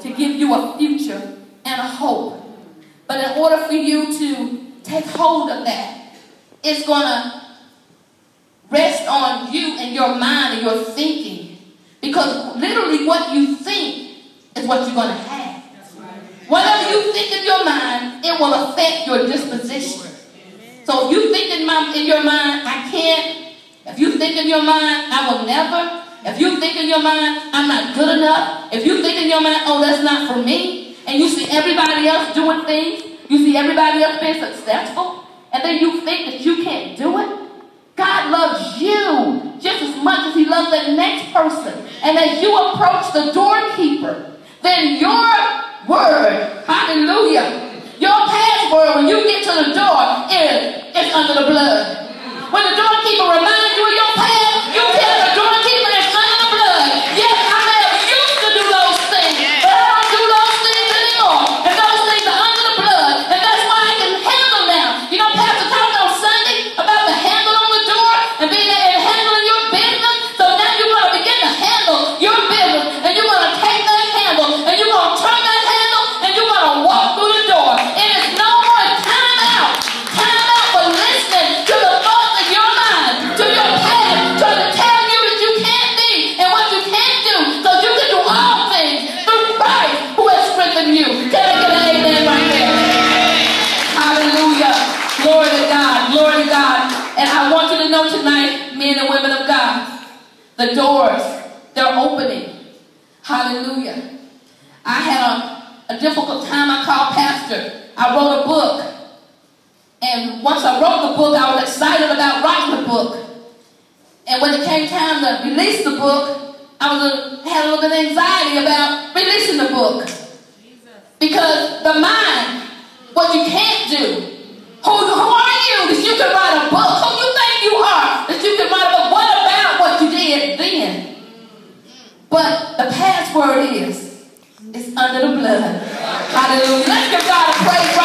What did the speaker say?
to give you a future and a hope. But in order for you to take hold of that, it's going to rest on you and your mind and your thinking. Because literally what you think is what you're going to have. Whatever you think in your mind, it will affect your disposition. So if you think in your mind, I can't. If you think in your mind, I will never. If you think in your mind, I'm not good enough. If you think in your mind, oh, that's not for me. And you see everybody else doing things. You see everybody else being successful. And then you think that you can't do it. God loves you just as much as he loves the next person. And as you approach the doorkeeper, then your word, hallelujah, your password when you get to the door is under the blood. When the doorkeeper reminds you of your past, you tell the doorkeeper it's under the blood. Yes, I may have used to do those things, but I don't do those things anymore. And those things are under the blood. And that's why I can handle now. You know, Pastor talked on Sunday about the handle on the door and being and handling your business. So now you're going to begin to handle your business. And you're going to take that handle and you're going to turn that handle and you're going to walk through the door. And it's no more time out. Time out for listening to the thoughts of your mind, to your past, trying to tell you that you can't be and what you can't do. So you can do all things through Christ who has strengthened you. Can I get an amen right there? Hallelujah. Glory to God. Glory to God. And I want you to know tonight, men and women of God, the doors, they're opening. Hallelujah. I had a difficult time. I called Pastor. I wrote a book. And once I wrote the book, I was excited about writing the book. And when it came time to release the book, I had a little bit of anxiety about releasing the book. Because the mind, what you can't do. Who are you that you can write a book? Who you think you are that you can write a book? What about what you did then? But the password is, it's under the blood. Hallelujah. Let's give God a praise.